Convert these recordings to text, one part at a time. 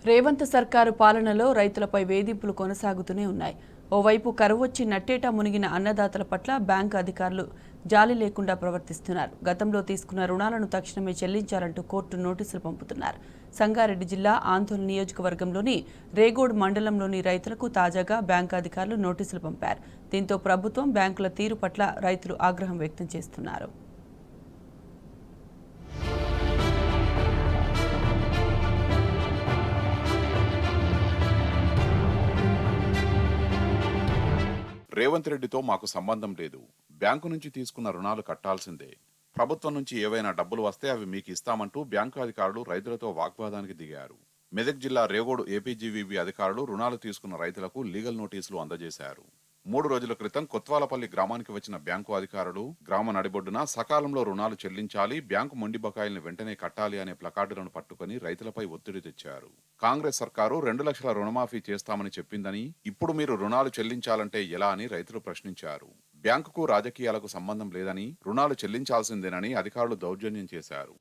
రేవంత్ సర్కారు పాలనలో రైతులపై వేధింపులు కొనసాగుతూనే ఉన్నాయి. ఓవైపు కరువొచ్చి నట్టేటా మునిగిన అన్నదాతల పట్ల బ్యాంకు అధికారులు జాలి లేకుండా ప్రవర్తిస్తున్నారు. గతంలో తీసుకున్న రుణాలను తక్షణమే చెల్లించాలంటూ కోర్టు నోటీసులు పంపుతున్నారు. సంగారెడ్డి జిల్లా ఆందోళన నియోజకవర్గంలోని రేగోడ్ మండలంలోని రైతులకు తాజాగా బ్యాంకు అధికారులు నోటీసులు పంపారు. దీంతో ప్రభుత్వం బ్యాంకుల తీరు పట్ల రైతులు ఆగ్రహం వ్యక్తం చేస్తున్నారు. రేవంత్ రెడ్డితో మాకు సంబంధం లేదు. బ్యాంకు నుంచి తీసుకున్న రుణాలు కట్టాల్సిందే. ప్రభుత్వం నుంచి ఏవైనా డబ్బులు వస్తే అవి మీకు ఇస్తామంటూ బ్యాంకు అధికారులు రైతులతో వాగ్వాదానికి దిగారు. మెదక్ జిల్లా రేగోడు ఏపీజీవీబీ అధికారులు రుణాలు తీసుకున్న రైతులకు లీగల్ నోటీసులు అందజేశారు. 3 రోజుల క్రితం కొత్వాలపల్లి గ్రామానికి వచ్చిన బ్యాంకు అధికారులు గ్రామ నడిబొడ్డున సకాలంలో రుణాలు చెల్లించాలి, బ్యాంకు మొండి బకాయిల్ని వెంటనే కట్టాలి అనే ప్లకార్డులను పట్టుకుని రైతులపై ఒత్తిడి తెచ్చారు. కాంగ్రెస్ సర్కారు 2 లక్షల రుణమాఫీ చేస్తామని చెప్పిందని, ఇప్పుడు మీరు రుణాలు చెల్లించాలంటే ఎలా అని రైతులు ప్రశ్నించారు. బ్యాంకుకు రాజకీయాలకు సంబంధం లేదని, రుణాలు చెల్లించాల్సిందేనని అధికారులు దౌర్జన్యం చేశారు.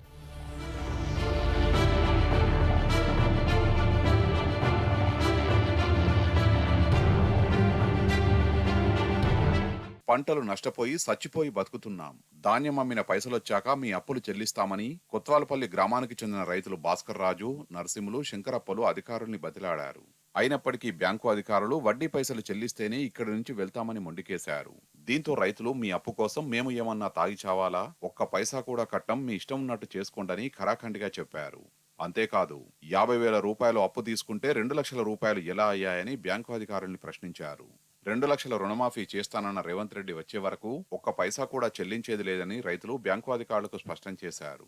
పంటలు నష్టపోయి సచ్చిపోయి బతుకుతున్నాం. ధాన్యం అమ్మిన పైసలొచ్చాక మీ అప్పులు చెల్లిస్తామని కొత్వాలపల్లి గ్రామానికి చెందిన రైతులు భాస్కర్ రాజు, నరసింహులు, శంకరప్పలు అధికారుల్ని బతిలాడారు. అయినప్పటికీ బ్యాంకు అధికారులు వడ్డీ పైసలు చెల్లిస్తేనే ఇక్కడి నుంచి వెళ్తామని మొండికేశారు. దీంతో రైతులు మీ అప్పు కోసం మేము ఏమన్నా తాగి చావాలా, ఒక్క పైసా కూడా కట్టం, మీ ఇష్టం ఉన్నట్టు చేసుకోండని ఖరాఖండిగా చెప్పారు. అంతేకాదు, 50,000 రూపాయలు అప్పు తీసుకుంటే 2 లక్షల రూపాయలు ఎలా అయ్యాయని బ్యాంకు అధికారుల్ని ప్రశ్నించారు. 2 లక్షల రుణమాఫీ చేస్తానన్న రేవంత్ రెడ్డి వచ్చే వరకు ఒక్క పైసా కూడా చెల్లించేది లేదని రైతులు బ్యాంకు అధికారులకు స్పష్టం చేశారు.